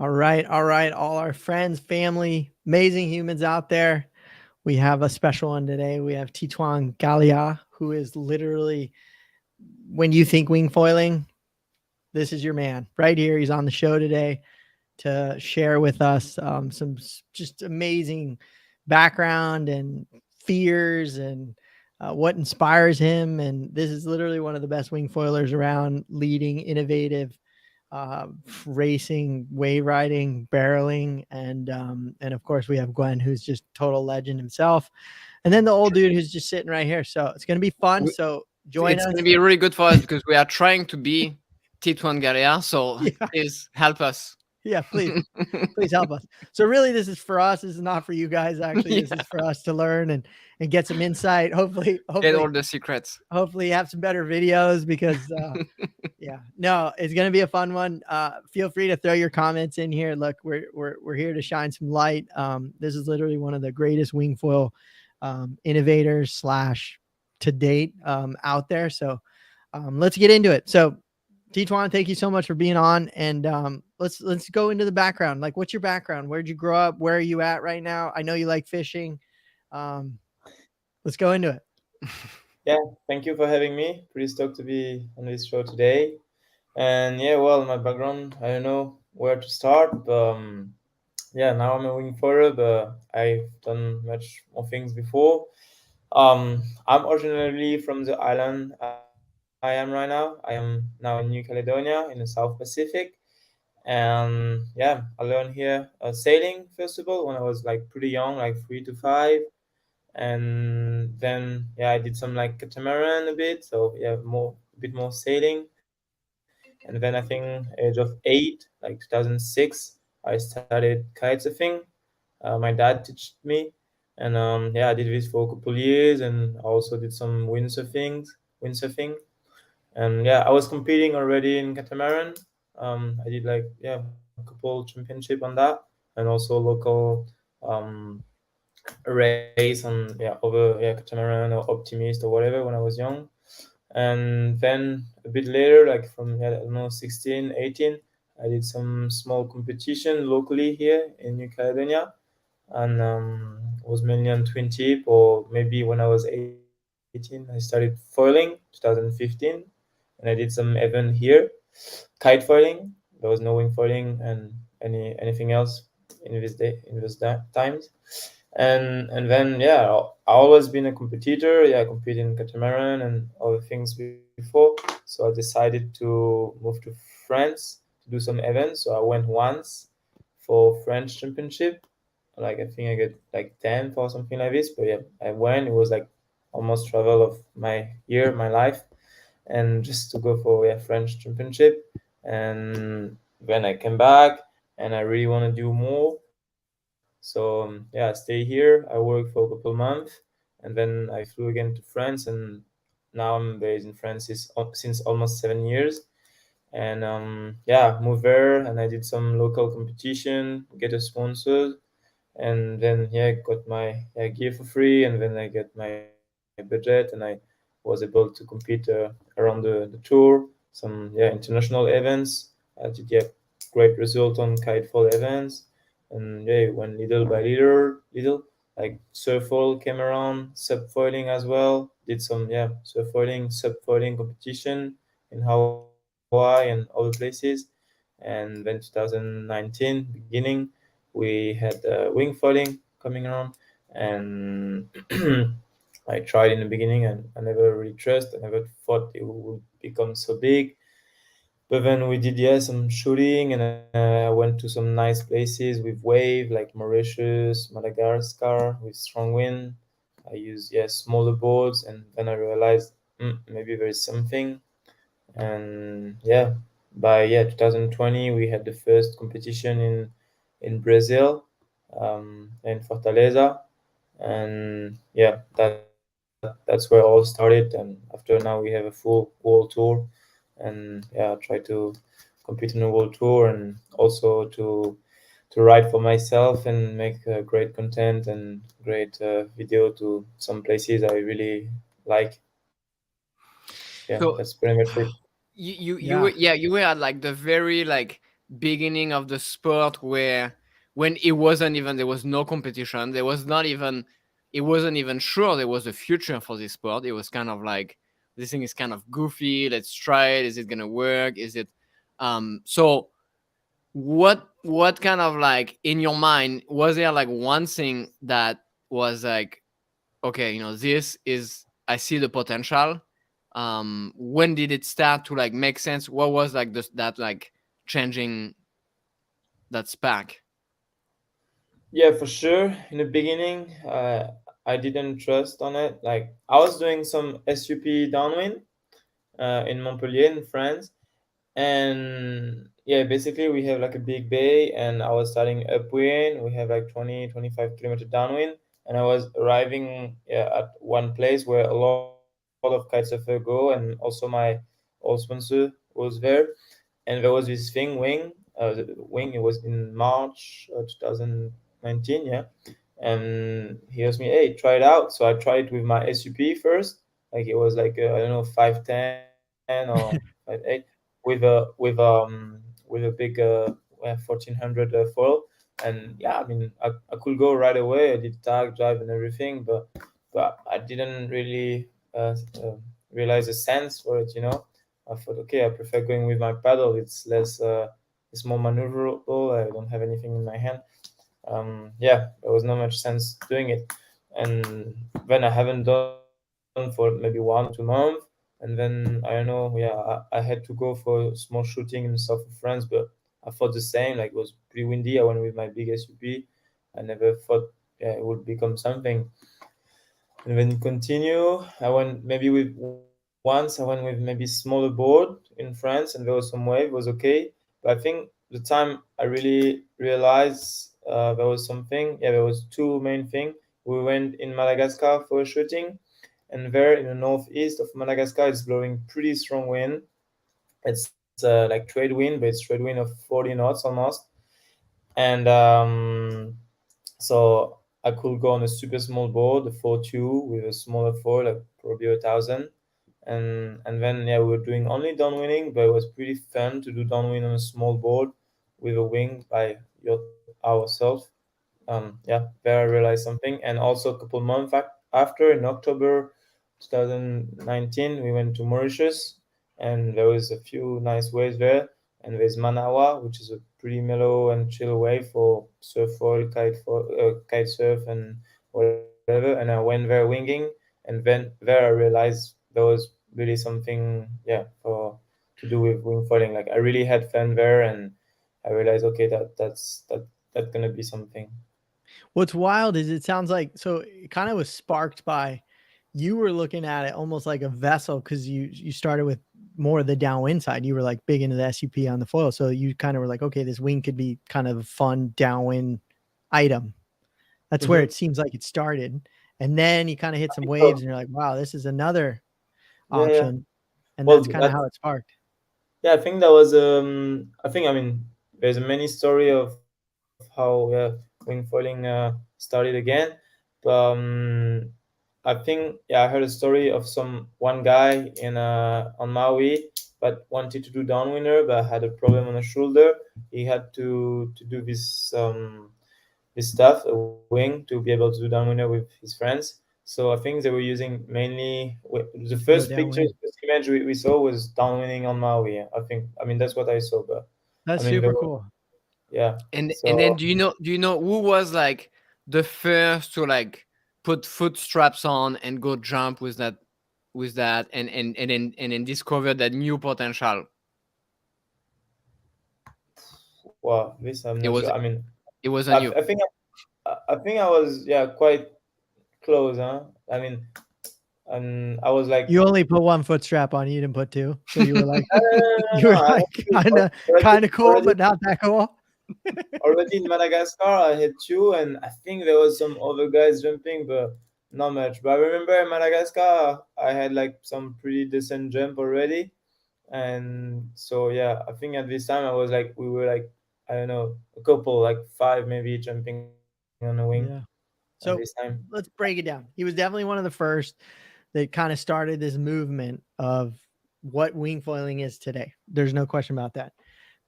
All right, all our friends, family, amazing humans out there. We have a special one today. We have TITOUAN GALEA, who is literally, when you think wing foiling, this is your man right here. He's on the show today to share with us some just amazing background and fears and what inspires him. And this is literally one of the best wing foilers around, leading innovative racing, wave riding, barreling, and of course we have Gwen, who's just total legend himself, and then the old dude who's just sitting right here. So it's gonna be fun. We- So join It's us. going to be really good for us because we are trying to be TITOUAN GALEA. So Yeah, please help us. yeah, please help us. So really, this is for us. This is not for you guys. Actually, this Yeah, is for us to learn and get some insight. Hopefully, get all the secrets. have some better videos because yeah, no, it's gonna be a fun one. Feel free to throw your comments in here. Look, we're here to shine some light. This is literally one of the greatest wing foil innovators slash to date out there. So let's get into it. So TITOUAN, thank you so much for being on, and let's go into the background. Like, what's your background? Where'd you grow up? Where are you at right now? I know you like fishing. Um, let's go into it. Yeah, thank you for having me. Pretty stoked to be on this show today. And yeah, well, my background, I don't know where to start. But, yeah, now I'm a wing foiler, but I've done much more things before. I'm originally from the island I am right now. I am now in New Caledonia in the South Pacific. And yeah, I learned here sailing, first of all, when I was like pretty young, like 3 to 5. And then yeah, I did some like catamaran a bit, so yeah, a bit more sailing. And then I think age of 8, like 2006, I started kitesurfing. My dad taught me, and yeah, I did this for a couple years, and I also did some windsurfing. And yeah, I was competing already in catamaran. I did like yeah, a couple championship on that, and also local um race on yeah over yeah catamaran or optimist or whatever when I was young. And then a bit later, like from yeah, I don't know 16 18, I did some small competition locally here in New Caledonia, and was mainly on twin tip, or maybe when I was 18 I started foiling 2015, and I did some event here, kite foiling. There was no wing foiling and anything else in those times. And then yeah, I always been a competitor. Yeah, I competed in catamaran and other things before. So I decided to move to France to do some events. So I went once for French championship. Like I think I get like 10th or something like this. But yeah, I went. It was like almost travel of my year, my life, and just to go for yeah French championship. And then I came back, and I really want to do more. So yeah, I stay here. I work for a couple months, and then I flew again to France, and now I'm based in France since almost 7 years. And yeah, moved there, and I did some local competition, get a sponsor, and then yeah, got my yeah, gear for free, and then I get my budget, and I was able to compete around the tour, some yeah international events. I did yeah great result on kitefall events, and yeah, it went little by little. Like surfoil came around, subfoiling as well. Did some yeah surfoiling, subfoiling competition in Hawaii and other places. And then 2019 beginning, we had wing foiling coming around, and I tried in the beginning, and I never really trust. I never thought it would become so big. But then we did yeah some shooting, and I went to some nice places with wave like Mauritius, Madagascar with strong wind. I used yeah smaller boards, and then I realized maybe there is something. And yeah, by yeah 2020 we had the first competition in Brazil, in Fortaleza. And yeah, that's where it all started. And after now we have a full world tour, and yeah, try to compete in a world tour, and also to write for myself and make great content and great video to some places I really like. Yeah, that's So pretty much it. you were Yeah, yeah, you were at like the very like beginning of the sport where when it wasn't even there was no competition, there was not even it wasn't even sure there was a future for this sport. It was kind of like this thing is kind of goofy. Let's try it. Is it gonna work? Is it so what kind of like in your mind was there like one thing that was like okay, this is I see the potential. When did it start to like make sense? What was like this that like changing that spark? Yeah, for sure. In the beginning, I didn't trust on it. Like I was doing some SUP downwind in Montpellier in France, and yeah, basically we have like a big bay, and I was starting upwind. We have like 20-25 kilometer downwind, and I was arriving, yeah, at one place where a lot of kitesurfers go, and also my old sponsor was there, and there was this thing wing. It was in March 2019, yeah, and he asked me, hey, try it out. So I tried it with my SUP first. Like it was like I don't know, 510 or 5.8 with a big 1400 foil. And yeah, I mean, I could go right away. I did tag drive and everything, but I didn't really realize the sense for it. I thought, okay, I prefer going with my paddle. It's less, it's more maneuverable. I don't have anything in my hand. Yeah, there was not much sense doing it. And then I haven't done for maybe 1 or 2 months. And then I don't know, yeah, I had to go for small shooting in the south of France, but I thought the same. Like it was pretty windy. I went with my big SUP. I never thought, yeah, it would become something. And then continue. I went maybe with once. I went with maybe smaller board in France, and there was some wave. It was okay. But I think the time I really realized there was something. Yeah, there was two main thing. We went in Madagascar for a shooting, and there in the northeast of Madagascar, it's blowing pretty strong wind. It's like trade wind, but it's trade wind of 40 knots almost. And so I could go on a super small board, a 4.2 with a smaller foil, like probably 1,000. And then yeah, we were doing only downwinding, but it was pretty fun to do downwind on a small board with a wing by ourselves. Yeah, there I realized something. And also a couple months after, in October 2019, we went to Mauritius, and there was a few nice waves there. And there's Manawa, which is a pretty mellow and chill wave for surf foil, kite surf, and whatever. And I went there winging, and then there I realized there was really something, yeah, for to do with wing foiling. Like I really had fun there, and I realized, okay, that's gonna be something. What's wild is it sounds like so it kind of was sparked by you were looking at it almost like a vessel because you started with more of the downwind side. You were like big into the SUP on the foil, so you kind of were like, okay, this wing could be kind of a fun downwind item. That's where it Mm-hmm. seems like it started, and then you kind of hit some waves, So and you're like, wow, this is another yeah, yeah. option, and Well, that's kind of that's how it sparked. yeah. I think that was I mean, there's a many story of how, yeah, wing foiling started again. But I think, yeah, I heard a story of one guy in on Maui, but wanted to do downwinder, but had a problem on the shoulder. He had to do this stuff, a wing, to be able to do downwinder with his friends. So I think they were using mainly the To go first picture, downwind. first image we saw was downwinding on Maui. I think, I mean, that's what I saw. But I That's mean, there super were, cool. yeah. And then So do you know who was like the first to like put foot straps on and go jump with that and then discover that new potential? wow, this I'm It not sure. was I mean, it was I, on you. I think I think I was, yeah, quite close, huh? I mean, and I was like, You only put one foot strap on. You didn't put two, so you were like, you no, were I had like two already, kind of cool, already but not that cool. already in Madagascar. I had two, and I think there was some other guys jumping, but not much. But I remember in Madagascar, I had like some pretty decent jump already, and so yeah, I think at this time I was like, we were like, I don't know, a couple, like five maybe jumping on the wing Yeah. at this time. So let's break it down. He was definitely one of the first that kind of started this movement of what wing foiling is today. There's no question about that.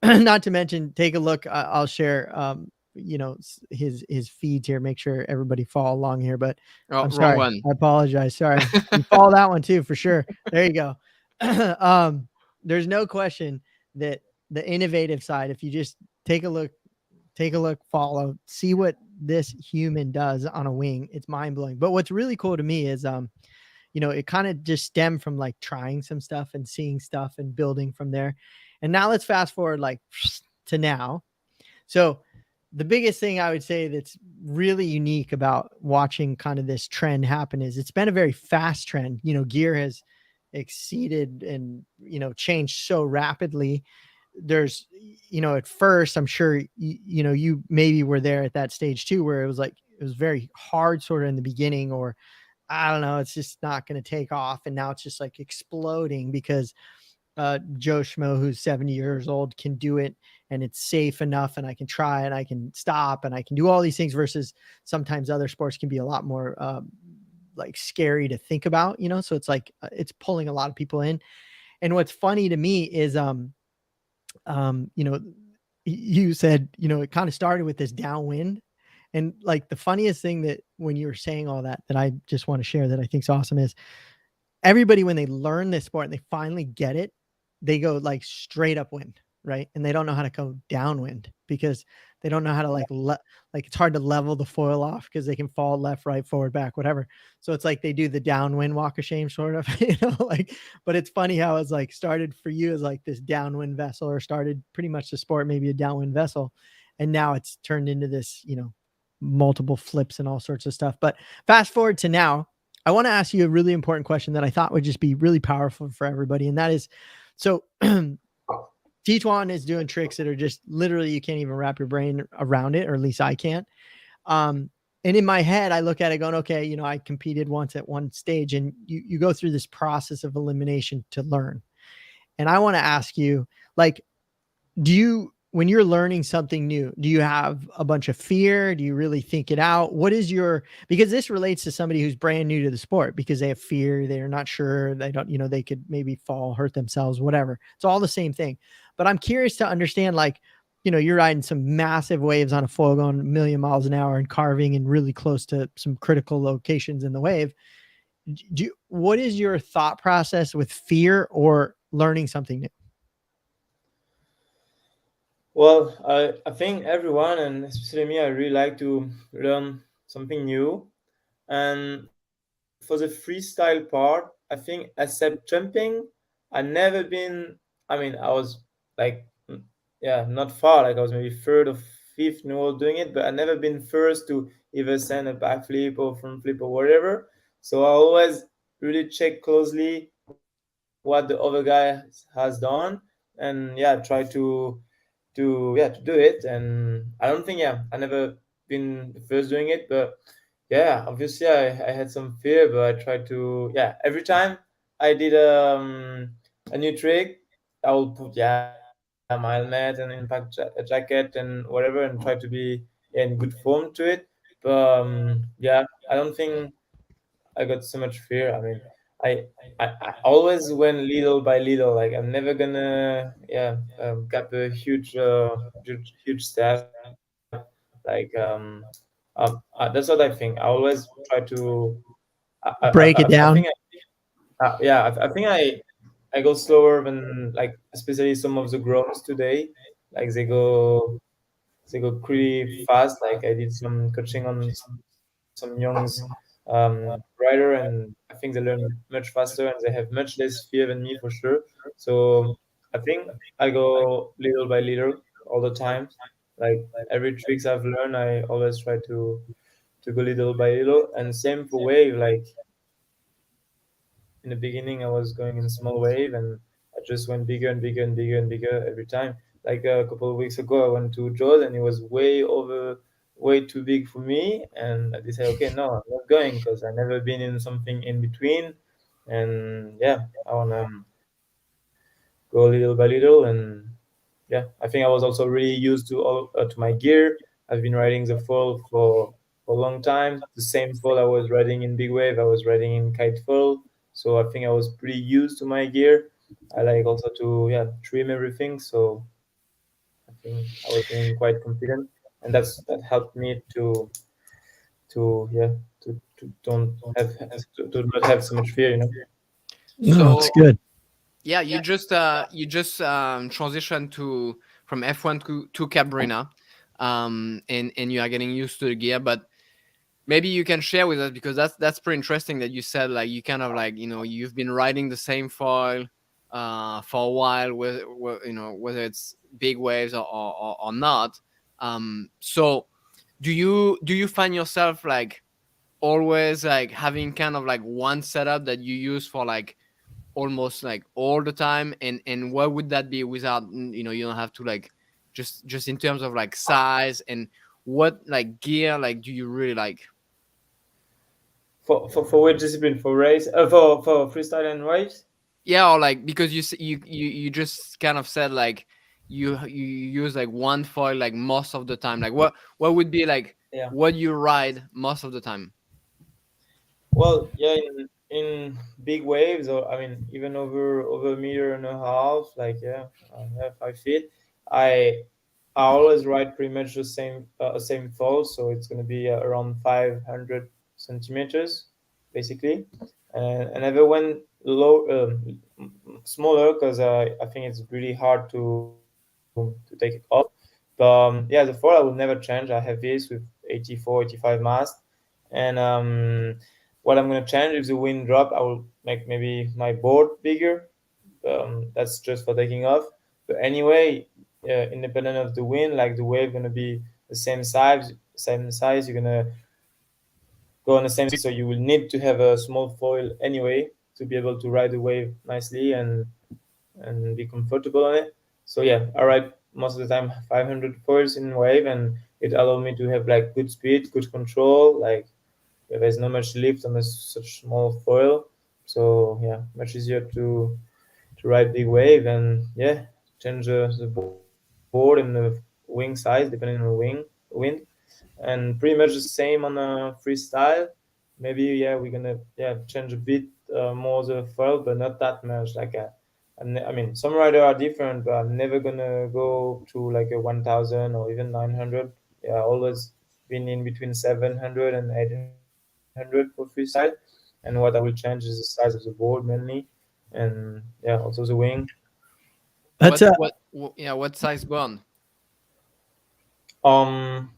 not to mention, take a look. I'll share, his feeds here. Make sure everybody follow along here. But Oh, I'm wrong sorry. one. I apologize. Sorry. You follow that one too for sure. There you go. There's no question that the innovative side, if you just take a look, follow, see what this human does on a wing. It's mind blowing. But what's really cool to me is, it kind of just stemmed from like trying some stuff and seeing stuff and building from there. And now let's fast forward like to now. So the biggest thing I would say that's really unique about watching kind of this trend happen is it's been a very fast trend. Gear has exceeded and, changed so rapidly. There's, at first, I'm sure, you maybe were there at that stage too, where it was very hard sort of in the beginning, or I don't know, it's just not going to take off. And now it's just like exploding because Joe Schmo, who's 70 years old, can do it and it's safe enough, and I can try and I can stop and I can do all these things, versus sometimes other sports can be a lot more like scary to think about, so it's like it's pulling a lot of people in. And what's funny to me is, you know, you said, it kind of started with this downwind. And like the funniest thing that when you were saying all that, that I just want to share that I think is awesome is everybody, when they learn this sport and they finally get it, they go like straight upwind, right? And they don't know how to go downwind because they don't know how to like it's hard to level the foil off because they can fall left, right, forward, back, whatever. So it's like they do the downwind walk of shame, sort of, like. But it's funny how it's like started for you as like this downwind vessel, or started pretty much the sport maybe a downwind vessel, and now it's turned into this, multiple flips and all sorts of stuff. But fast forward to now, I want to ask you a really important question that I thought would just be really powerful for everybody. And that is, so TITOUAN is doing tricks that are just literally, you can't even wrap your brain around it, or at least I can't. And in my head, I look at it going, okay, I competed once at one stage, and you go through this process of elimination to learn. And I want to ask you, like, when you're learning something new, do you have a bunch of fear? Do you really think it out? What is because this relates to somebody who's brand new to the sport, because they have fear. They're not sure. They don't, they could maybe fall, hurt themselves, whatever. It's all the same thing. But I'm curious to understand, like, you're riding some massive waves on a foil going a million miles an hour and carving and really close to some critical locations in the wave. What is your thought process with fear or learning something new? Well, I think everyone, and especially me, I really like to learn something new. And for the freestyle part, I think except jumping, I never been. I mean, I was like, yeah, not far. Like I was maybe third or fifth in the world doing it, but I never been first to either send a backflip or front flip or whatever. So I always really check closely what the other guy has done, and yeah, try to do it. And I don't think, yeah, I never been the first doing it, but yeah, obviously I had some fear, but I tried to, yeah, every time I did a new trick, I will put, yeah, my helmet and impact jacket and whatever, and try to be, yeah, in good form to it. But yeah, I don't think I got so much fear. I mean, I always went little by little. Like I'm never gonna, yeah, get a huge step. Like that's what I think. I always try to. Break it I think down. yeah, I think I go slower than, like, especially some of the groms today. Like they go pretty fast. Like I did some coaching on some young rider, and I think they learn much faster and they have much less fear than me for sure. So I think I go little by little all the time. Like every tricks I've learned, I always try to go little by little. And same for wave. Like in the beginning, I was going in small wave, and I just went bigger and bigger and bigger and bigger every time. Like a couple of weeks ago, I went to Jaws, and it was way too big for me. And I decided, okay, no, I'm not going because I never been in something in between. And yeah, I wanna go little by little. And yeah, I think I was also really used to my gear. I've been riding the fall for a long time. The same fall I was riding in big wave, I was riding in kite fall. So I think I was pretty used to my gear. I like also to, yeah, trim everything. So think I was feeling quite confident, and that helped me to yeah to don't to not have so much fear, you know. No, it's So good. yeah, you just transitioned to from F1 to Cabrina, and you are getting used to the gear. But maybe you can share with us, because that's pretty interesting that you said like you kind of like, you know, you've been riding the same foil for a while, you know, whether it's big waves or not. So do you find yourself like always like having kind of like one setup that you use for like almost like all the time, and what would that be without, you know, you don't have to like just in terms of like size, and what like gear like do you really like? For which discipline? For race? For freestyle and waves? Yeah, or like, because you just kind of said like you use like one foil like most of the time, like what would be like Yeah. what you ride most of the time? Well, yeah, in big waves, or I mean, even over a meter and a half, like yeah, 5 feet. I I always ride pretty much the same fall, so it's gonna be around 500 centimeters, basically. And I never went low, smaller, because I think it's really hard to take it off. But yeah, the fall I will never change. I have this with 84, 85 mast, and what I'm gonna change if the wind drop, I will make maybe my board bigger. That's just for taking off. But anyway, independent of the wind, like the wave gonna be the same size. Same size. You're gonna go on the same speed, so you will need to have a small foil anyway to be able to ride the wave nicely and be comfortable on it. So yeah, I ride most of the time 500 foils in wave, and it allowed me to have like good speed, good control. Like there's not much lift on such small foil, so yeah, much easier to ride big wave. And yeah, change the board and the wing size depending on the wind, and pretty much the same on a freestyle. Maybe yeah, we're gonna change a bit more the foil, but not that much. Like I mean, some rider are different, but I'm never gonna go to like a 1,000 or even 900. Yeah, always been in between 700 and 800 for freestyle. And what I will change is the size of the board mainly, and yeah, also the wing. That's a Yeah, what size bond? Um,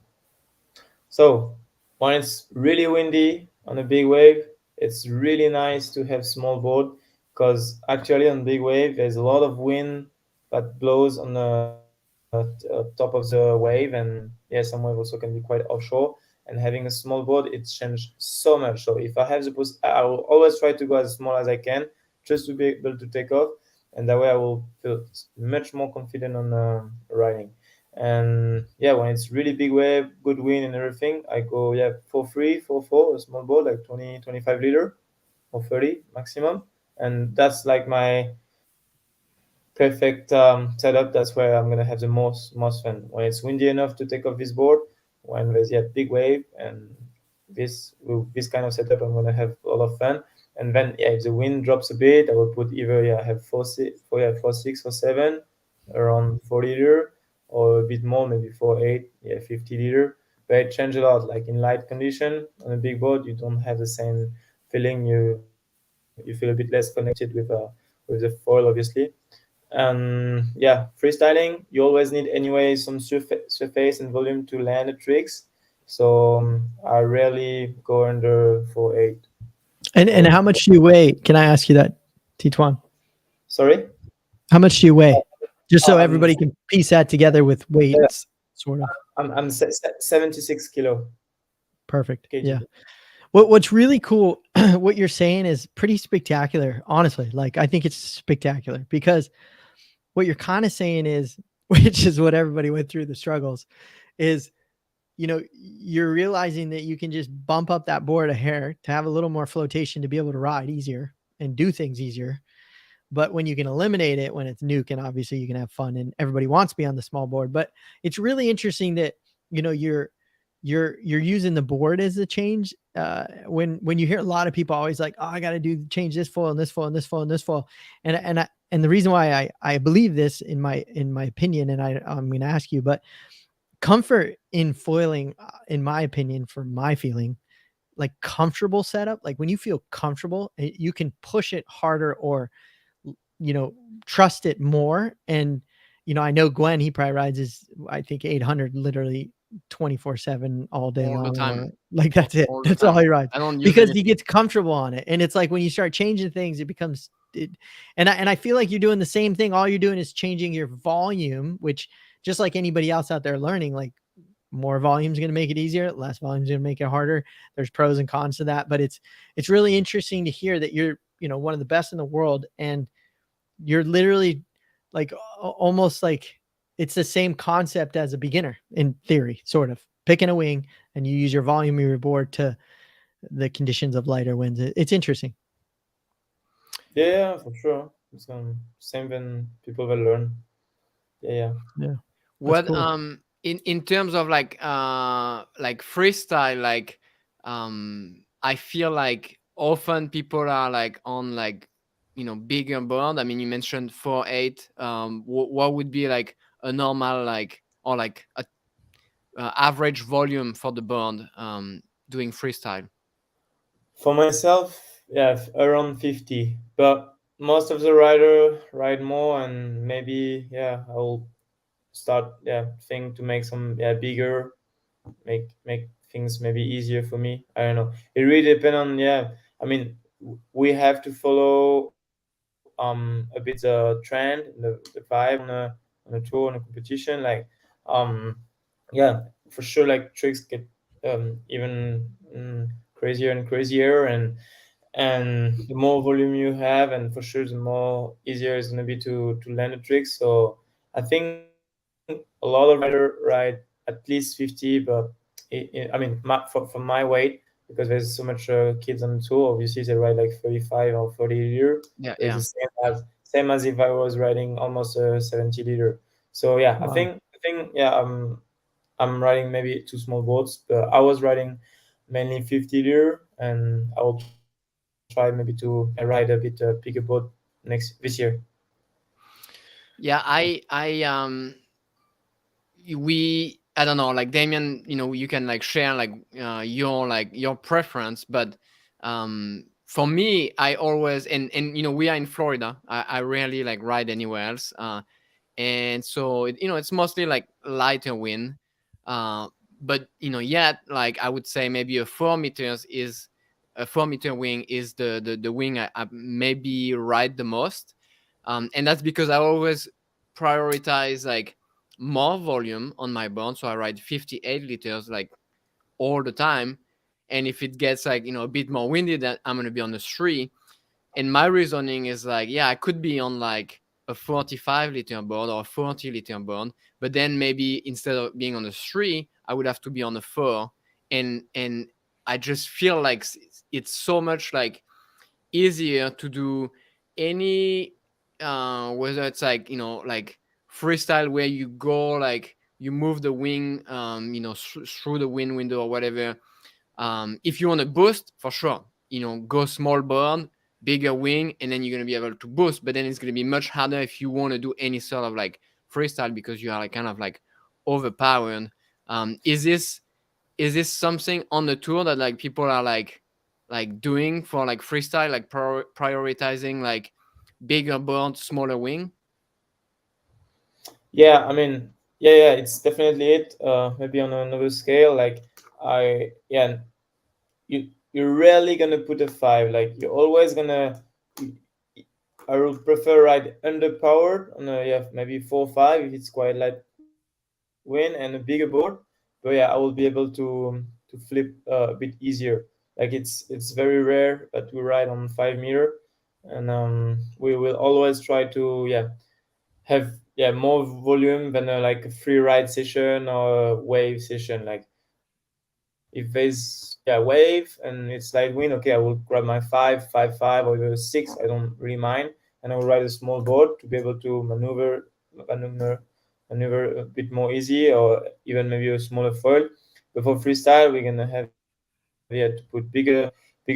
So when it's really windy on a big wave, it's really nice to have small board, because actually on big wave there's a lot of wind that blows on the top of the wave, and yeah, some wave also can be quite offshore. And having a small board, it's changed so much. So if I have I will always try to go as small as I can, just to be able to take off, and that way I will feel much more confident on riding. And yeah, when it's really big wave, good wind and everything, I go yeah 4-3, 4-4, a small boat like 20, 25 liter or 30 maximum. And that's like my perfect setup. That's where I'm gonna have the most fun, when it's windy enough to take off this board, when there's yeah big wave. And this kind of setup, I'm gonna have a lot of fun. And then yeah, if the wind drops a bit, I will put either yeah have 4 6 or 7 around 4 liter, or a bit more, maybe 4 8, yeah 50 liter. But it change a lot. Like in light condition on a big boat, you don't have the same feeling. You feel a bit less connected with the foil, obviously. Yeah, freestyling, you always need anyway some surface and volume to land the tricks. So I rarely go under 4 8. and how much do you weigh? Can I ask you that, Tituan? Sorry. How much do you weigh? Just so I'm everybody can piece that together with weights, sort of. I'm 76 kilo Perfect. kg. Yeah. What's really cool, what you're saying is pretty spectacular, honestly. Like, I think it's spectacular, because what you're kind of saying is, which is what everybody went through the struggles, is, you know, you're realizing that you can just bump up that board a hair to have a little more flotation to be able to ride easier and do things easier. But when you can eliminate it, when it's nuke, and obviously you can have fun, and everybody wants to be on the small board. But it's really interesting that, you know, you're using the board as a change. When you hear a lot of people always like, oh, I got to change this foil and this foil and this foil and this foil, and and the reason why I believe this in my opinion, and I'm going to ask you, but comfort in foiling, in my opinion, for my feeling, like comfortable setup, like when you feel comfortable, you can push it harder or trust it more. And I know Gwen, he probably rides his, I think, 800 literally 24/7 all day all the long, time. or like that's it, All the that's all time. he rides, I don't use because he anything. gets comfortable on it. And it's like when you start changing things, it becomes it, and I feel like you're doing the same thing. All you're doing is changing your volume, which, just like anybody else out there learning, like more volume is going to make it easier, less volume is going to make it harder. There's pros and cons to that, but it's really interesting to hear that you're one of the best in the world, and you're literally like almost like it's the same concept as a beginner in theory, sort of picking a wing, and you use your volume of your board to the conditions of lighter winds. It's interesting. Yeah, for sure. It's same when people will learn. Yeah. Yeah, that's What cool. in terms of like freestyle, like I feel like often people are like on like bigger board. I mean, you mentioned 4/8. What would be like a normal like or like a average volume for the board doing freestyle? For myself, yeah, around 50. But most of the rider ride more, and maybe yeah, I will start think to make some bigger, make things maybe easier for me. I don't know. It really depends on I mean, we have to follow a bit the trend, the vibe on a tour, on a competition. Like um yeah, for sure. Like tricks get even crazier and crazier, and the more volume you have, and for sure the more easier it's going to be to land a trick. So I think a lot of rider ride at least 50, but I mean, for my weight, because there's so much kids on the tour, obviously they ride like 35 or 40 liter. Yeah, It's yeah. the same as if I was riding almost a 70 liter. So yeah, I Wow. think I think yeah, I'm riding maybe two small boats, but I was riding mainly 50 liter, and I will try maybe to ride a bit bigger boat this year. Yeah, I don't know, like Damien, you can like share like your preference, but for me, I always, and we are in Florida. I rarely like ride anywhere else. And so it's mostly like lighter wind. uh but yet, like I would say maybe a 4 meter wing is the wing I maybe ride the most. And that's because I always prioritize like more volume on my board, so I ride 58 liters like all the time. And if it gets like a bit more windy, then I'm going to be on the 3. And my reasoning is like, yeah, I could be on like a 45-liter board or a 40-liter board, but then maybe instead of being on a 3, I would have to be on a 4. And I just feel like it's so much like easier to do any whether it's like like freestyle, where you go like you move the wing through the wind window or whatever. If you want to boost, for sure, go small board, bigger wing, and then you're going to be able to boost. But then it's going to be much harder if you want to do any sort of like freestyle, because you are like kind of like overpowered. Is this something on the tour that like people are like doing for like freestyle, like prioritizing like bigger board, smaller wing? Yeah, I mean, yeah, it's definitely it. Maybe on another scale, like you're rarely gonna put a 5. Like you're always gonna. I would prefer ride underpowered on a maybe 4 5 if it's quite light wind and a bigger board. But yeah, I will be able to flip a bit easier. Like it's very rare that we ride on 5 meter, and we will always try to have more volume than like a free ride session or a wave session. Like if there's wave and it's light wind, okay, I will grab my 5 5 5 or even 6. I don't really mind, and I will ride a small board to be able to maneuver maneuver a bit more easy, or even maybe a smaller foil. But for freestyle, we're gonna have to put bigger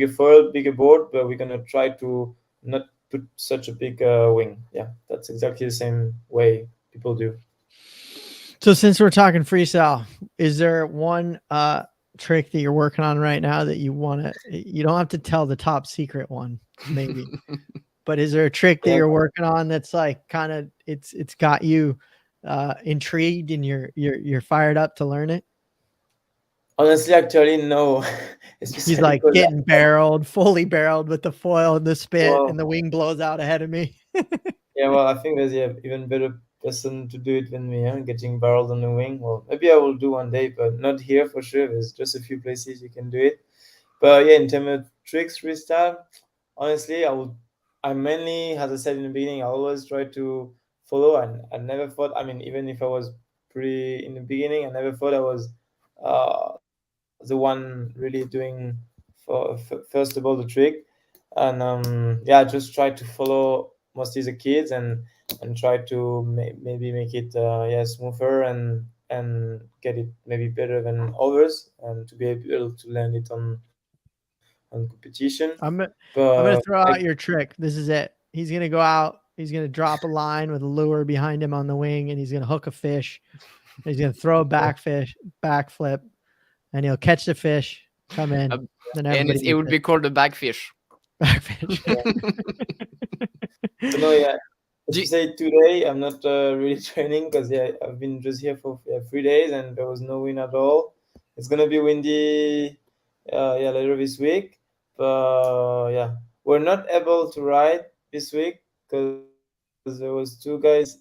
foil, bigger board, but we're gonna try to not put such a big wing. Yeah, that's exactly the same way people do. So since we're talking freestyle, is there one trick that you're working on right now that you want to, you don't have to tell the top secret one, maybe, but is there a trick that Yeah, you're working on that's like kind of it's got you intrigued and you're fired up to learn it? honestly, actually, no, He's especially like because getting barreled, fully barreled with the foil and the spit, well, and the wing blows out ahead of me. yeah, well, I think there's yeah, even better person to do it than me, huh? Getting barreled on the wing. Well, maybe I will do one day, but not here for sure. There's just a few places you can do it. But yeah, in terms of tricks freestyle, honestly, I mainly, as I said in the beginning, I always try to follow, and I never thought. I mean, even if I was pretty in the beginning, I never thought I was the one really doing first of all the trick, and yeah, I just try to follow mostly the kids and try to maybe make it yeah smoother and get it maybe better than others and to be able to land it on competition. I'm But I'm gonna like throw out your trick. This is it. He's gonna go out. He's gonna drop a line with a lure behind him on the wing, and he's gonna hook a fish. And he's gonna throw a backflip, and he'll catch the fish, come in, Uh, then and everybody it gets would it. be called a backfish. Backfish. so no, yeah. Do you- Especially today, I'm not really training because yeah, I've been just here for 3 days and there was no wind at all. It's gonna be windy, yeah, later this week. But yeah, we're not able to ride this week because there was two guys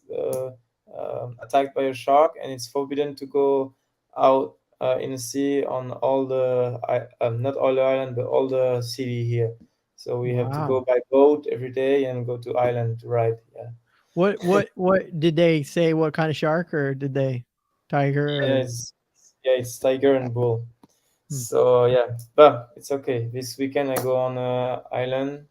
attacked by a shark, and it's forbidden to go out in the sea on all not all the island, but all the city here. So we have to go Wow. by boat every day and go to island to ride. Yeah. What did they say? What kind of shark, or did they tiger Yeah, or? it's tiger and bull. Hmm. So yeah, but it's okay. This weekend I go on island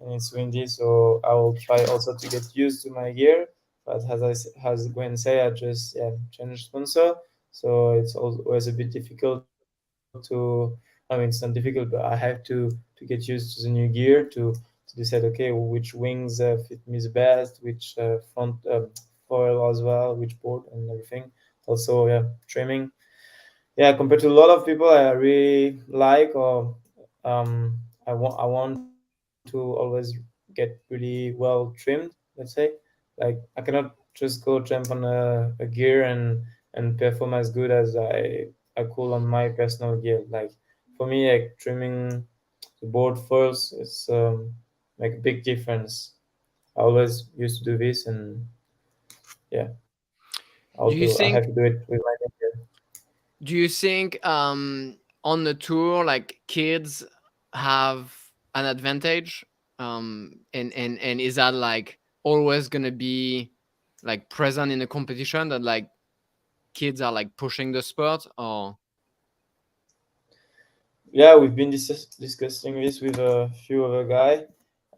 and it's windy, so I will try also to get used to my gear. But as Gwen say, I just yeah changed sponsor, so it's always a bit difficult to. I mean, it's not difficult, but I have to get used to the new gear to decide okay which wings fit me the best, which front foil as well, which board and everything. Also, yeah, trimming. Yeah, compared to a lot of people I really like or I want to always get really well trimmed, let's say. Like I cannot just go jump on a gear and perform as good as I could on my personal gear. Like for me, like trimming the board first is make a big difference. I always used to do this, and yeah, do you I have think to do it with my gear. do you think on the tour like kids have an advantage? And is that like always gonna be like present in the competition that like kids are like pushing the sport or Yeah, we've been discussing this with a few other guy,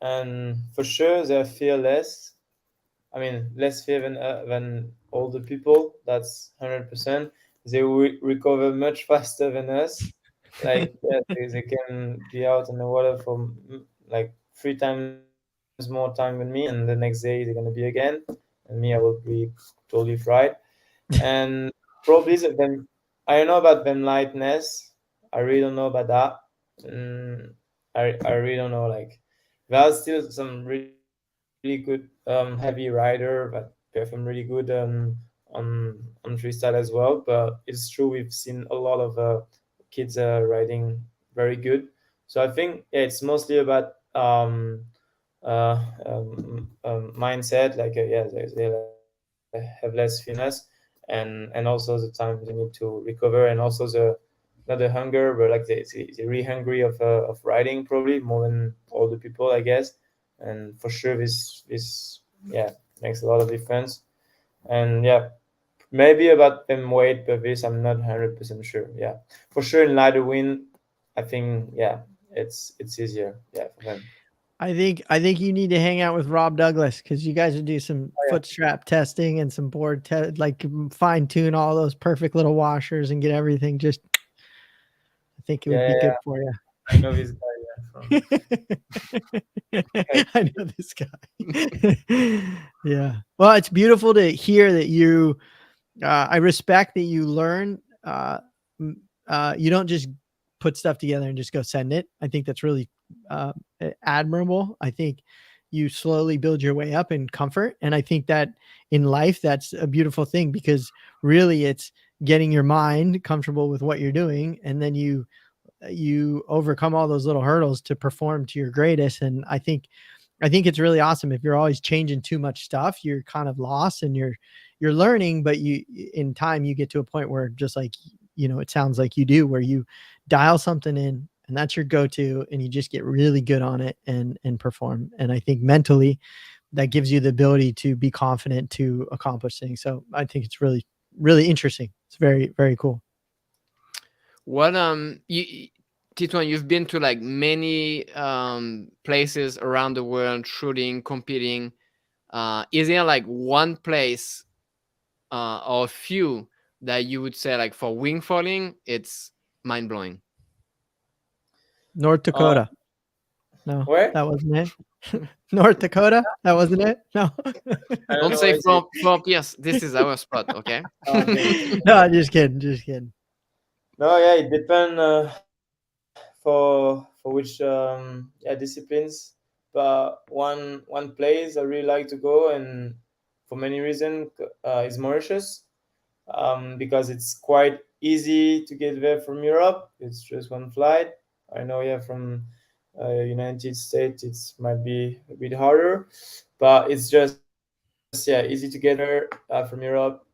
and for sure they fear less. I mean, less fear than older people. That's 100%. They will recover much faster than us. Like yeah, they can be out in the water for like 3 times more time than me, and the next day they're gonna be again, and me I will be totally fried. And probably them. I don't know about them lightness. I really don't know about that. Mm, I really don't know. Like there are still some really good heavy rider that perform really good on freestyle as well. But it's true we've seen a lot of kids riding very good. So I think yeah, it's mostly about mindset. Like they have less fitness and also the time they need to recover and also the not the hunger but like the really hungry of riding probably more than all the people I guess. And for sure this yeah makes a lot of difference. And yeah, maybe about them weight but this I'm not 100% sure. Yeah, for sure in lighter wind I think yeah it's easier yeah for them. I think you need to hang out with Rob Douglas because you guys would do some Oh, yeah. foot strap testing and some board like fine tune all those perfect little washers and get everything just. I think it would Yeah, be yeah, good yeah. for you. I know this guy, yeah, I know this guy. Yeah. Well, it's beautiful to hear that you. I respect that you learn. You don't just put stuff together and just go send it. I think that's really uh, admirable. I think you slowly build your way up in comfort, and I think that in life that's a beautiful thing because really it's getting your mind comfortable with what you're doing, and then you overcome all those little hurdles to perform to your greatest. And I think it's really awesome. If you're always changing too much stuff, you're kind of lost and you're learning, but you in time you get to a point where just like it sounds like you do, where you dial something in and that's your go-to and you just get really good on it and perform. And I think mentally that gives you the ability to be confident to accomplish things. So I think it's really, really interesting. It's very, very cool. What Tituan, you've been to like many places around the world, shooting, competing. Is there like one place or a few that you would say like for wing foiling, it's mind blowing? North Um, Dakota. No, where? that wasn't it. North Dakota. That wasn't it. No. I don't Don't know. say Is it? Fort Pierce. This is our spot, okay? Okay. No, just kidding. Just kidding. No, yeah, it depends for which disciplines. But one place I really like to go, and for many reasons, is Mauritius. Because it's quite easy to get there from Europe. It's just one flight. I know, yeah, from United States, it might be a bit harder, but it's just easy to get there from Europe.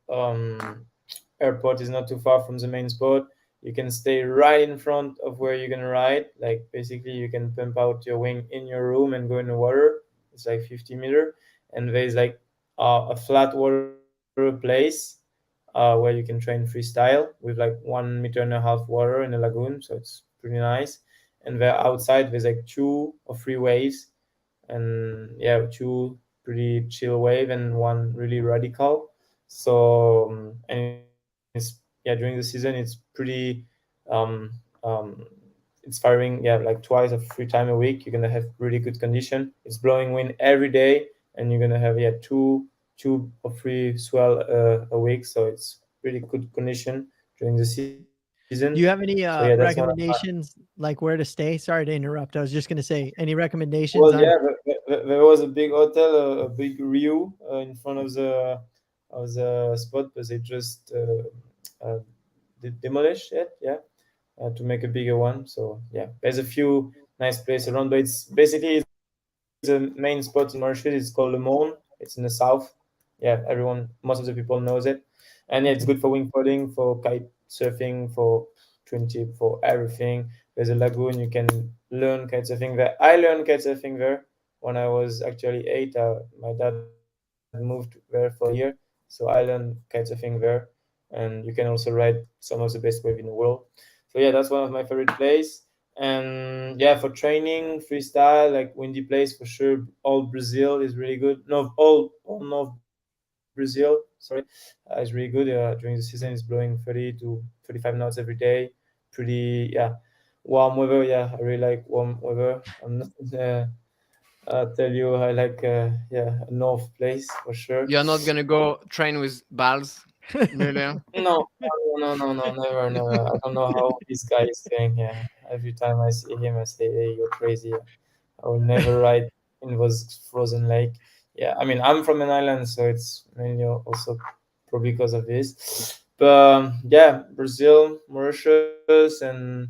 Airport is not too far from the main spot. You can stay right in front of where you're gonna ride. Like basically, you can pump out your wing in your room and go in the water. It's like 50 meter, and there's like a flat water place where you can train freestyle with like 1.5 meter water in a lagoon. So it's pretty nice. And there outside, there's like two or three waves, and yeah, two pretty chill wave and one really radical. So and it's during the season it's pretty um um it's firing, yeah, like twice or three times a week. You're gonna have really good condition. It's blowing wind every day, and you're gonna have, yeah, two or three swell a week. So it's really good condition during the season. Do you So have yeah, any that's one of my. recommendations, like where to stay? Sorry to interrupt. I was just gonna say, any recommendations Well, on? yeah, there was a big hotel, a big Rio in front of the spot, but they just demolished it, yeah, to make a bigger one. So yeah, there's a few nice places around, but it's basically the main spot in Mauritius. It's called Le Monde. It's in the south. Yeah, everyone, most of the people knows it, and yeah, it's good for Okay. wing foiling, for kite surfing, for twin tip, for everything. There's a lagoon. You can learn kite surfing there. I learned kite surfing there when I was actually 8. My dad moved there for a year, so I learned kite surfing there. And you can also ride some of the best wave in the world. So yeah, that's one of my favorite place. And yeah, for training freestyle, like windy place for sure. All Brazil is really good. No, all North Brazil, sorry, is really good. During the season, it's blowing 30 to 35 knots every day. Pretty, yeah, warm weather. Yeah, I really like warm weather. I'm not tell you I like, yeah, a north place for sure. You're not gonna go train with balls, really? No, no, never, never. I don't know how this guy is saying. Yeah, every time I see him, I say, "Hey, you're crazy. I will never ride in was frozen lake." Yeah, I mean, I'm from an island, so it's mainly also probably because of this. But yeah, Brazil, Mauritius, and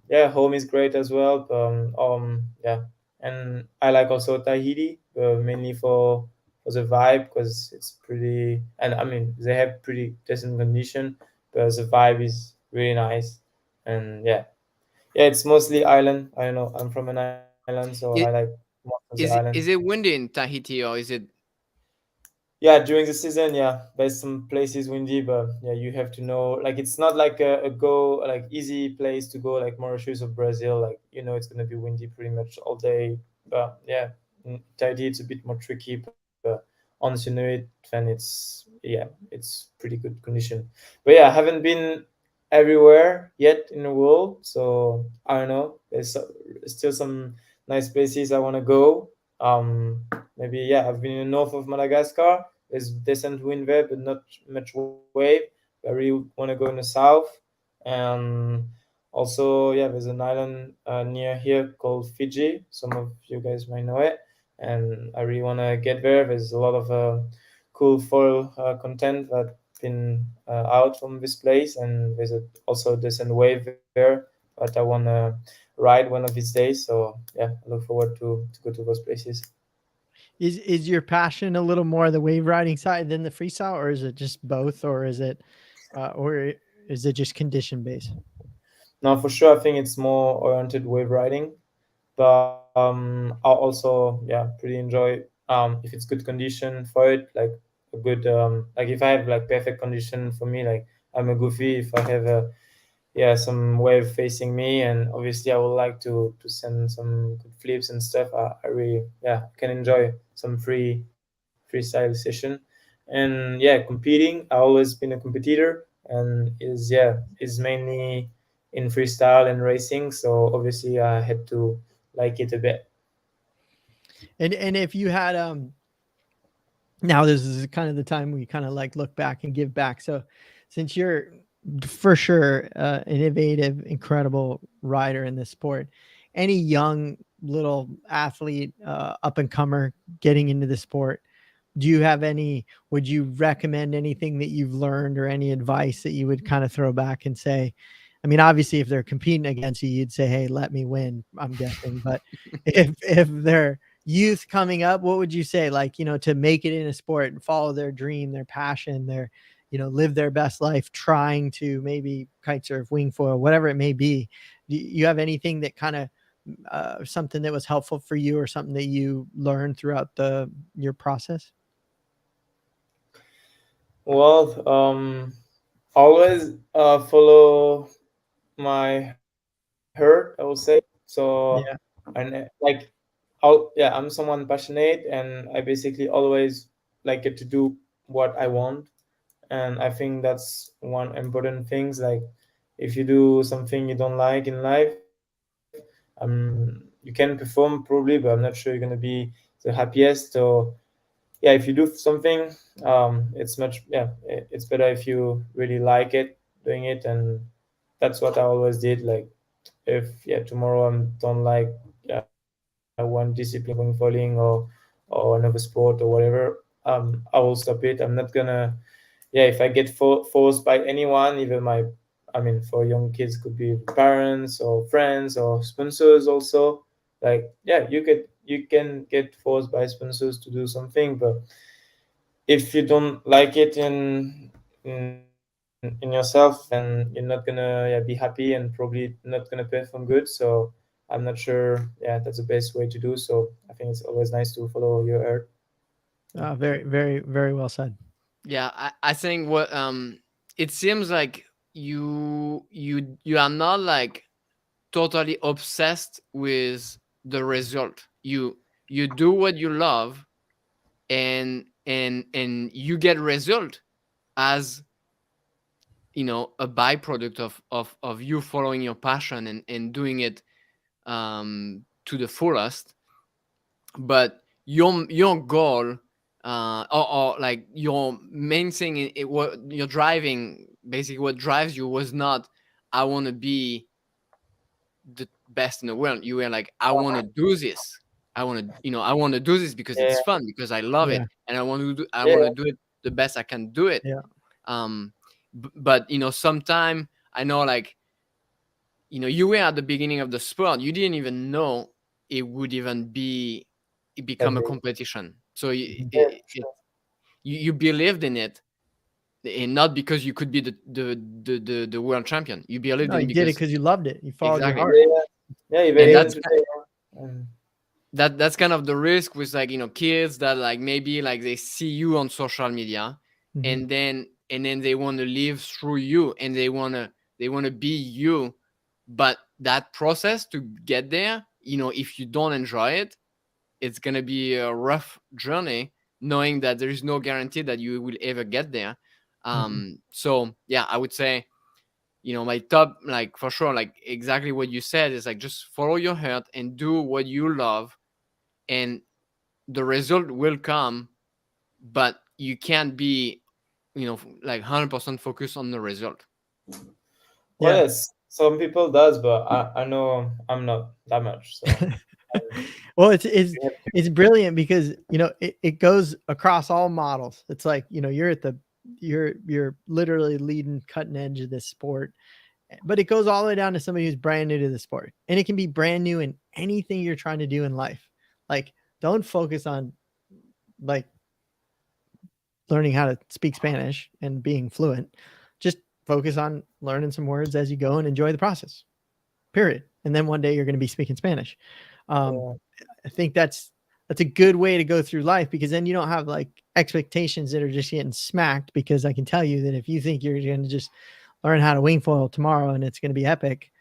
yeah, home is great as well. Yeah, and I like also Tahiti, mainly for the vibe, because it's pretty, and I mean they have pretty decent condition, but the vibe is really nice. And yeah, yeah, it's mostly island. I know I'm from an island, so I like I- most of the island. is it windy in Tahiti or is it? Yeah, during the season, yeah, there's some places windy, but yeah, you have to know, like it's not like a go like easy place to go like Mauritius or Brazil. Like it's gonna be windy pretty much all day. But yeah, in Tahiti it's a bit more tricky, but once you know it, then it's, yeah, it's pretty good condition. But yeah, I haven't been everywhere yet in the world. So I don't know. Still some nice places I want to go. Um, Maybe yeah. I've been in the north of Madagascar. There's decent wind there, but not much wave. I really want to go in the south, and also yeah, there's an island near here called Fiji. Some of you guys might know it, and I really want to get there. There's a lot of cool foil content that been out from this place, and there's also a decent wave there that I want to ride one of these days. So yeah, I look forward to go to those places. Is your passion a little more the wave riding side than the freestyle, or is it just both, or is it just condition based? Now, for sure, I think it's more oriented wave riding, but I'll also yeah pretty enjoy if it's good condition for it, like a good like if I have like perfect condition for me, like I'm a goofy. If I have a yeah some wave facing me, and obviously I would like to send some good flips and stuff, I really yeah can enjoy some freestyle session. And yeah, competing, I always been a competitor, and is mainly in freestyle and racing, so obviously I had to like it a bit. And if you had now this is kind of the time we kind of like look back and give back. So since you're for sure innovative, incredible rider in this sport, any young little athlete, up and comer getting into the sport, do you have any, would you recommend anything that you've learned or any advice that you would kind of throw back and say, I mean, obviously if they're competing against you, you'd say, hey, let me win, I'm guessing. But if they're youth coming up, what would you say, like, to make it in a sport and follow their dream, their passion, their, live their best life, trying to maybe kite surf, wing foil, whatever it may be. Do you have anything that kind of something that was helpful for you or something that you learned throughout your process? Well, always follow my hurt, I would say. So Yeah. and like yeah, I'm someone passionate, and I basically always like get to do what I want. And I think that's one important things. Like if you do something you don't like in life, you can perform probably, but I'm not sure you're gonna be the happiest. So yeah, if you do something, it's much yeah, it's better if you really like it doing it. And that's what I always did. Like if yeah tomorrow I don't like one discipline, going falling or another sport or whatever, I will stop it. I'm not gonna yeah if I get forced by anyone, even my I mean for young kids could be parents or friends or sponsors also. Like yeah, you can get forced by sponsors to do something, but if you don't like it in yourself, then you're not gonna yeah, be happy, and probably not gonna perform good. So I'm not sure yeah that's the best way to do. So I think it's always nice to follow your heart. Yeah. Very, very, very well said. Yeah, I think what it seems like you are not like totally obsessed with the result. You do what you love, and you get result as a byproduct of you following your passion and doing it to the fullest. But your goal, or like your main thing, what you're driving, basically what drives you was not, I want to be the best in the world. You were like, I want to do this. I want to do this because Yeah, it's fun, because I love it, Yeah. and I yeah, want to do it the best I can do it. Yeah. um but sometime I know, like, you were at the beginning of the sport, you didn't even know it would even it become a exactly. competition. So Mhm. Yeah, for sure. you believed in it, and not because you could be the world champion. You believed No, in you it did it because because you loved it. You followed your exactly. heart. Yeah, yeah, yeah. And Even today, yeah. that's kind of the risk with, like, kids that, like, maybe like they see you on social media, Mhm. and then they want to live through you, and they want to be you. But that process to get there, if you don't enjoy it, it's going to be a rough journey, knowing that there is no guarantee that you will ever get there. Mhm. So yeah, I would say my top, like, for sure, like exactly what you said, is like just follow your heart and do what you love, and the result will come. But you can't be, like 100% focused on the result. Well, Yeah. yes, some people does, but I know I'm not that much. So Well, it's we have it's brilliant because it goes across all models. It's like, you're at the you're literally leading cutting edge of this sport, but it goes all the way down to somebody who's brand new to the sport, and it can be brand new in anything you're trying to do in life. Like, don't focus on like learning how to speak Spanish and being fluent. Just focus on learning some words as you go and enjoy the process. Period. And then one day you're going to be speaking Spanish. Um, yeah, I think that's a good way to go through life, because then you don't have like expectations that are just getting smacked. Because I can tell you that if you think you're going to just learn how to wing foil tomorrow and it's going to be epic,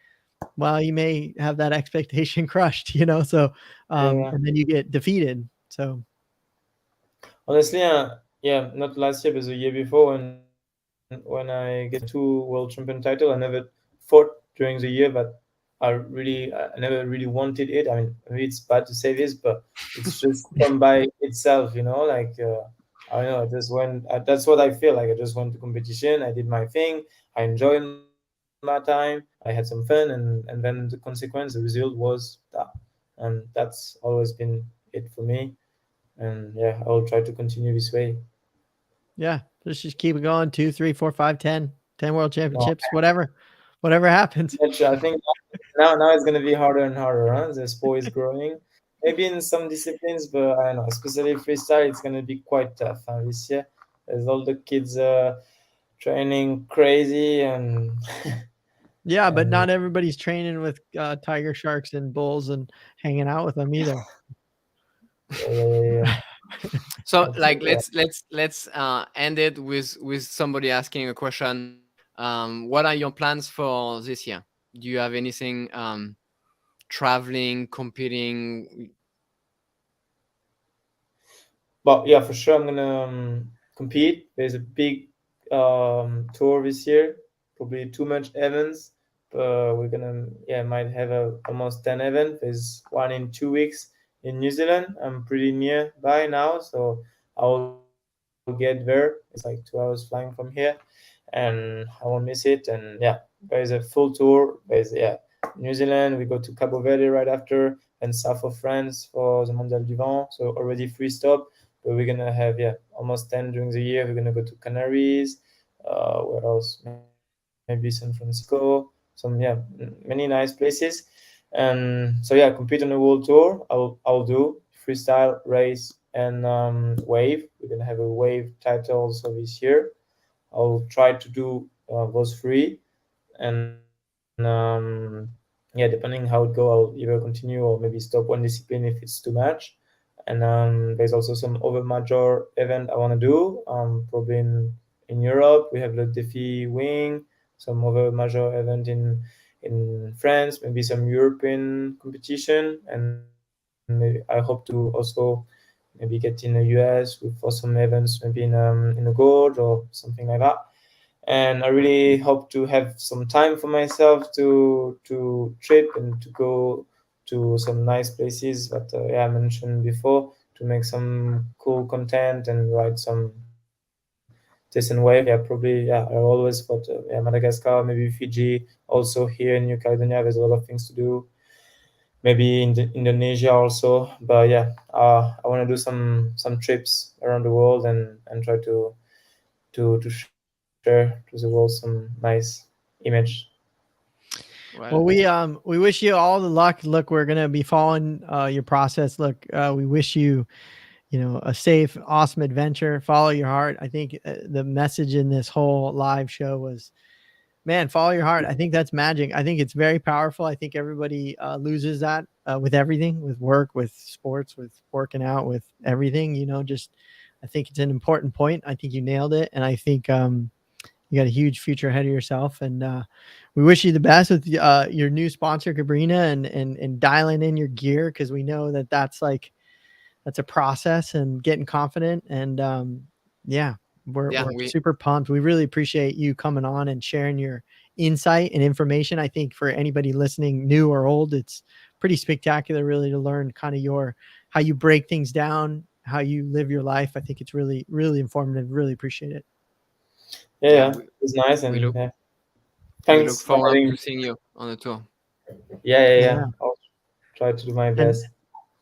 well, you may have that expectation crushed, so yeah. and then you get defeated. So Honestly, yeah, not last year, but the year before, when I get two world champion title, I never fought during the year, but I never really wanted it. I mean, maybe it's bad to say this, but it's just come by itself, like I don't know. I just went. That's what I feel like. I just went to competition. I did my thing. I enjoyed my time. I had some fun, and then the consequence, the result was that, and that's always been it for me. And yeah, I will try to continue this way. yeah, let's just keep it going. 2, 3, 4, 5, 10 world No, championships, whatever happens. actually, I think now it's gonna be harder and harder. Huh? The sport is growing. Maybe in some disciplines, but I don't know, especially freestyle, it's gonna be quite tough this year. There's all the kids training crazy and Yeah, but and not everybody's training with tiger sharks and bulls and hanging out with them either. yeah. So, That's, like, yeah. let's end it with somebody asking a question. What are your plans for this year? Do you have anything, traveling, competing? But yeah, for sure, I'm gonna compete. There's a big tour this year, probably too much events, but we're gonna yeah might have almost 10 events. There's one in 2 weeks in New Zealand. I'm pretty nearby now, so I'll get there. It's like 2 hours flying from here, and I won't miss it. And yeah, there is a full tour. There's yeah New Zealand. We go to Cabo Verde right after, and south of France for the Mondial du Vent. So already 3 stop, but we're gonna have yeah almost 10 during the year. We're gonna go to Canaries. Where else? Maybe San Francisco. Some yeah many nice places. And so yeah, compete on a world tour. I'll do freestyle, race, and wave. We're gonna have a wave title also this year. I'll try to do those three, and yeah, depending how it go, I'll either continue or maybe stop one discipline if it's too much. And there's also some other major event I want to do. Probably in Europe, we have the Defi Wing, some other major event in France, maybe some European competition, and maybe I hope to also maybe get in the US with for some events, maybe in a gorge or something like that. And I really hope to have some time for myself to trip and to go to some nice places that yeah, I mentioned before, to make some cool content and write some decent wave. Yeah, probably yeah. I always thought yeah, Madagascar, maybe Fiji. Also here in New Caledonia, there's a lot of things to do. Maybe in Indonesia also. But yeah, I want to do some trips around the world and try to share to the world some nice image. Well, Well, we wish you all the luck. Look, we're gonna be following your process. Look, we wish you a safe, awesome adventure. Follow your heart. I think the message in this whole live show was, man, follow your heart. I think that's magic. I think it's very powerful. I think everybody loses that with everything, with work, with sports, with working out, with everything. Just I think it's an important point. I think you nailed it, and I think you got a huge future ahead of yourself. And we wish you the best with your new sponsor, Cabrina, and dialing in your gear, because we know that's a process and getting confident. And yeah, we're Yeah, super pumped. We really appreciate you coming on and sharing your insight and information. I think for anybody listening, new or old, it's pretty spectacular really to learn kind of how you break things down, how you live your life. I think it's really, really informative. Really appreciate it. Yeah, it's nice, and we look thanks for forward having. to seeing you on the tour. Yeah. I'll try to do my best.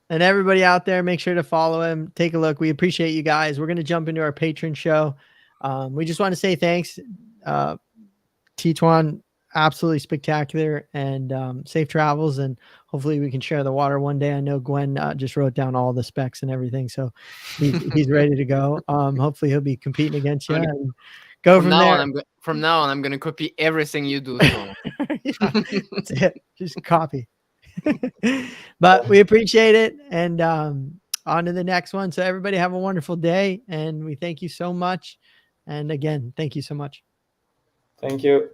And everybody out there, make sure to follow him. Take a look. We appreciate you guys. We're going to jump into our patron show. We just want to say thanks. TITOUAN, absolutely spectacular, and safe travels. And hopefully we can share the water one day. I know Gwen just wrote down all the specs and everything, so he's ready to go. Hopefully he'll be competing against you and go from there. From now on, I'm going to copy everything you do. So yeah, that's it. Just copy. But we appreciate it, and on to the next one. So everybody have a wonderful day, and we thank you so much. And again, thank you so much. Thank you.